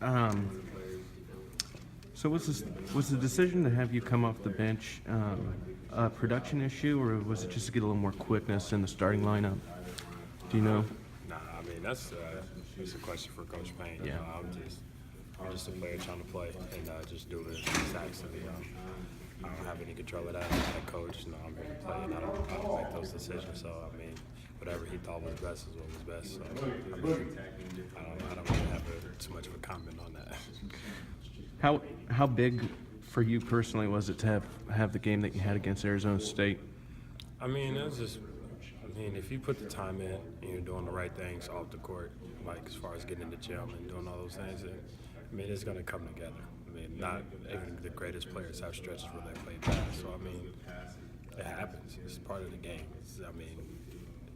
Um, so was the decision to have you come off the bench a production issue, or was it just to get a little more quickness in the starting lineup? Do you know? Nah, I mean that's a question for Coach Payne. Yeah. I'm just a player trying to play and just do it exactly. I don't have any control of that. I'm a coach. I'm here to play, and I don't make those decisions. So I mean, whatever he thought was best is what was best. So I mean, I don't really have too much of a comment on that. How big for you personally was it to have the game that you had against Arizona State? I mean, it was just. I mean, if you put the time in and you're doing the right things off the court, like as far as getting in the gym and doing all those things, I mean, it's going to come together. I mean, not even the greatest players have stretches where they play bad. So, I mean, it happens. It's part of the game.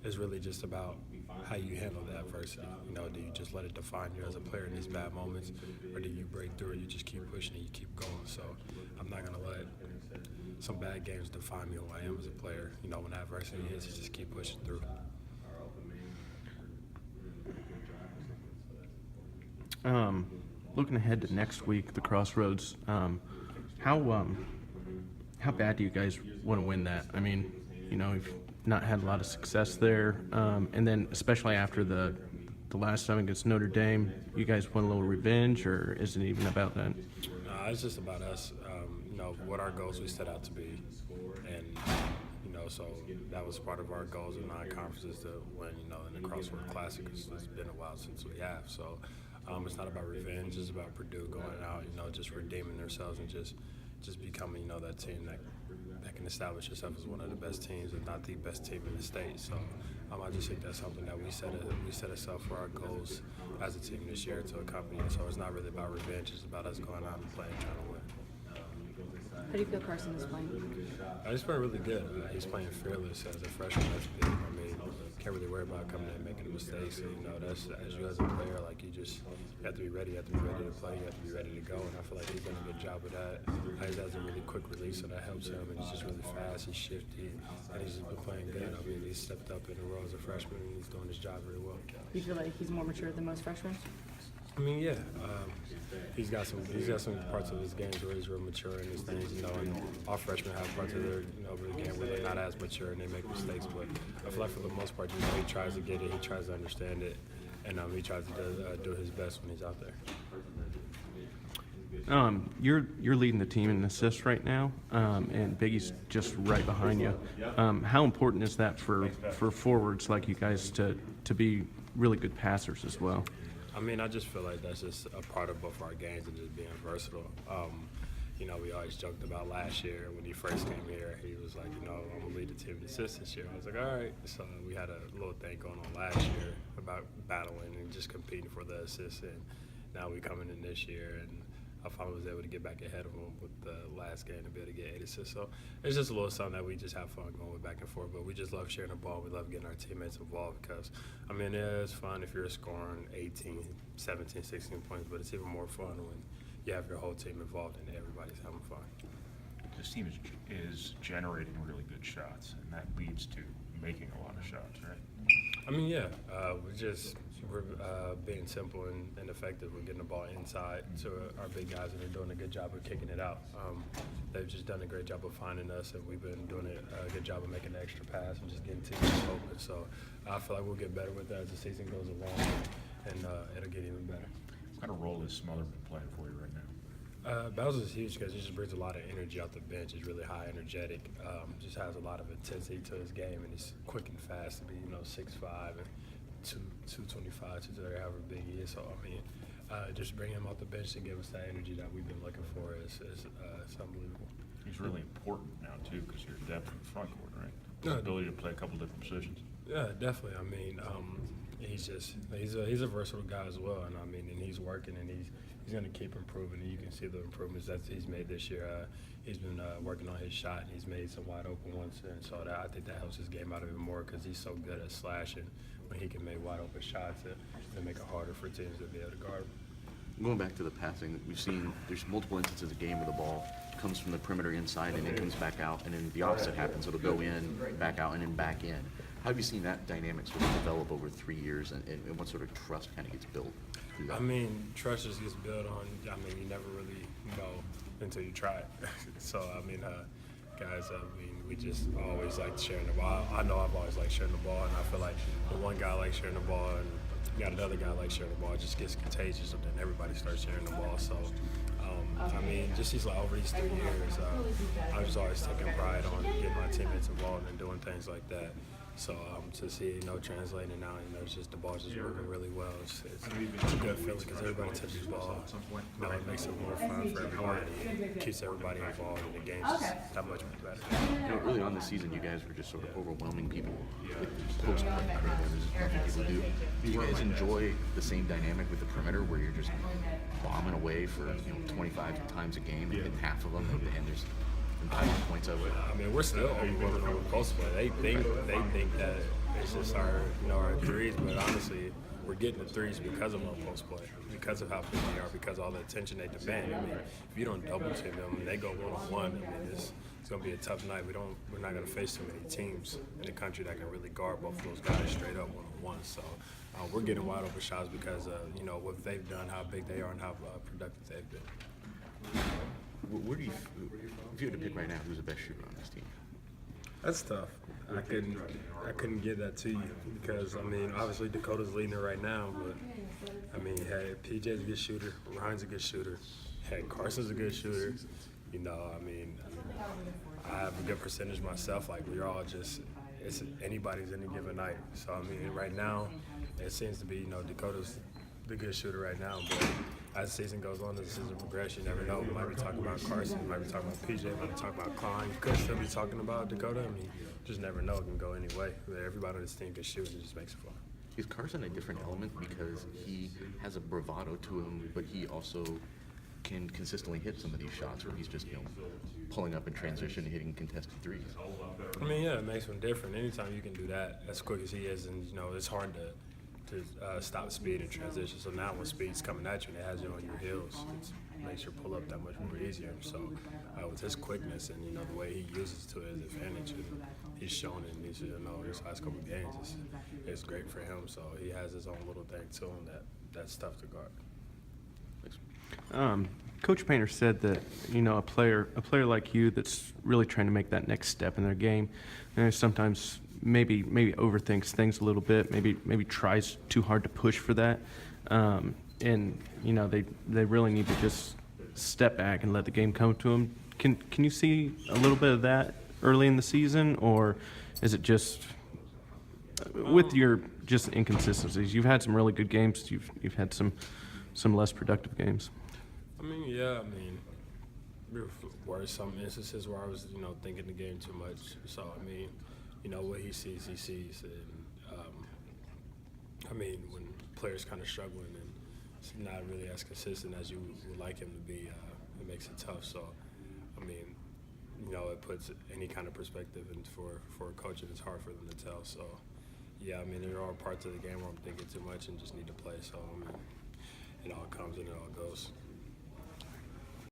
It's really just about how you handle the adversity. You know, do you just let it define you as a player in these bad moments, or do you break through and you just keep pushing and you keep going? So I'm not going to let some bad games define me who I am as a player. You know, when adversity hits, you just keep pushing through. Looking ahead to next week, the Crossroads, how bad do you guys want to win that? I mean, you know, you've not had a lot of success there, and then especially after the last time against Notre Dame, you guys want a little revenge, or is it even about that? It's just about us. You know, what our goals we set out to be, and you know, so that was part of our goals in non-conferences to win. You know, in the Crossroads Classic, it's been a while since we have. So it's not about revenge; it's about Purdue going out, you know, just redeeming themselves and just becoming, you know, that team that can establish itself as one of the best teams, if not the best team in the state. So I just think that's something that we set ourselves for our goals as a team this year to accompany. So it's not really about revenge; it's about us going out and playing, trying to win. How do you feel Carson is playing? He's playing really good. He's playing fearless as a freshman. That's big. I mean, can't really worry about coming in and making mistakes. And, you know, that's as you as a player, like you have to be ready. You have to be ready to play. You have to be ready to go. And I feel like he's done a good job with that. He has a really quick release, so that helps him. And he's just really fast. He's shifty, and he's just been playing good. I mean, he's stepped up in the role as a freshman, and he's doing his job really well. You feel like he's more mature than most freshmen? I mean, yeah. He's got some parts of his game where he's real mature in his things, you know, and all freshmen have parts of their, you know, game where they're not as mature and they make mistakes. But I feel like for the most part, you know, he tries to get it, he tries to understand it, and he tries to do his best when he's out there. You're leading the team in assists right now, and Biggie's just right behind you. How important is that for forwards like you guys to be really good passers as well? I mean, I just feel like that's just a part of both our games and just being versatile. You know, we always joked about last year when he first came here. He was like, you know, I'm going to lead the team in assists this year. I was like, all right. So we had a little thing going on last year about battling and just competing for the assists. And now we're coming in this year, and I finally was able to get back ahead of him with the last game to be able to get 8 assists. So it's just a little something that we just have fun going with back and forth. But we just love sharing the ball. We love getting our teammates involved because, I mean, it's fun if you're scoring 18, 17, 16 points, but it's even more fun when you have your whole team involved and everybody's having fun. This team is generating really good shots, and that leads to making a lot of shots, right? I mean, yeah, we're being simple and effective. We're getting the ball inside to our big guys, and they're doing a good job of kicking it out. They've just done a great job of finding us, and we've been doing a good job of making the extra pass and just getting teams open. So I feel like we'll get better with that as the season goes along, and it'll get even better. What kind of role is Smotherman playing for you right now? Bowser is huge because he just brings a lot of energy off the bench. He's really high energetic, just has a lot of intensity to his game, and he's quick and fast to be, you know, 6'5" and 225, 230, however big he is. So, I mean, just bring him off the bench and give us that energy that we've been looking for is unbelievable. He's really important now, too, because you're depth in the front court, right? Yeah. The ability to play a couple different positions. Yeah, definitely. I mean, he's a versatile guy as well, and I mean, and he's working, and he's going to keep improving, and you can see the improvements that he's made this year. He's been working on his shot, and he's made some wide open ones, and so I think that helps his game out even more because he's so good at slashing when he can make wide open shots to make it harder for teams to be able to guard him. Going back to the passing, we've seen there's multiple instances of game where the ball comes from the perimeter inside and it comes back out, and then the opposite happens. It'll go in, back out, and then back in. How have you seen that dynamic sort of develop over 3 years, and what sort of trust kind of gets built? through that? I mean, trust just gets built on. I mean, you never really know until you try it. So I mean, guys, I mean, we just always like sharing the ball. I know I've always liked sharing the ball, and I feel like when one guy likes sharing the ball and you got another guy like sharing the ball, it just gets contagious, and then everybody starts sharing the ball. So. I mean, just over these 3 years, I was always taking pride on getting my teammates involved and doing things like that. So to see translating now, it's just the ball's just working really well. It's a good feeling because everybody touches the ball. It makes it more fun for everybody. It keeps everybody involved in the game. Just that much better. Early on this season, you guys were just sort of overwhelming people with post play credit. There's nothing people do. Do you guys enjoy the same dynamic with the perimeter where you're just bombing away for 25 times a game and hitting half of them, and there's 5 points over it? I mean, we're still overwhelming on post play. They think that it's just our threes, but honestly, we're getting the threes because of our post play, because of how big they are, because of all the attention they demand. I mean, if you don't double team them and they go 1-on-1, I mean, it's going to be a tough night. We're not going to face too many teams in the country that can really guard both of those guys straight up 1-on-1. So we're getting wide open shots because of what they've done, how big they are, and how productive they've been. Where do you, if you had to pick right now, who's the best shooter on this team? That's tough. I couldn't give that to you because I mean obviously Dakota's leading it right now, but I mean PJ's a good shooter, Ryan's a good shooter, Carson's a good shooter. I mean I have a good percentage myself. Like we're all just it's anybody's any given night. So I mean right now it seems to be Dakota's the good shooter right now, but as the season goes on, as the season progresses, you never know. We might be talking about Carson, we might be talking about PJ, we might be talking about Klein. You could still be talking about Dakota. I mean, just never know. It can go any way. Everybody on this team can shoot, and it just makes it fun. Is Carson a different element because he has a bravado to him, but he also can consistently hit some of these shots where he's just pulling up in transition and hitting contested threes? I mean, yeah, it makes him different. Anytime you can do that as quick as he is, and it's hard to stop speed and transition. So now when speed's coming at you and it has you on your heels, it makes your pull up that much more easier. So with his quickness and the way he uses it to his advantage, and he's shown it in these last couple of games, it's great for him. So he has his own little thing to him that's tough to guard. Coach Painter said that a player like you that's really trying to make that next step in their game, sometimes maybe overthinks things a little bit, maybe tries too hard to push for that, and they really need to just step back and let the game come to them. Can you see a little bit of that early in the season, or is it just with your just inconsistencies? You've had some really good games. You've had some less productive games. I mean, yeah. I mean, there were some instances where I was, thinking the game too much. So I mean, what he sees, he sees. And I mean, when players kind of struggling and it's not really as consistent as you would like him to be, it makes it tough. So I mean, it puts any kind of perspective in for a coach, and it's hard for them to tell. So yeah, I mean, there are parts of the game where I'm thinking too much and just need to play. So I mean, it all comes and it all goes.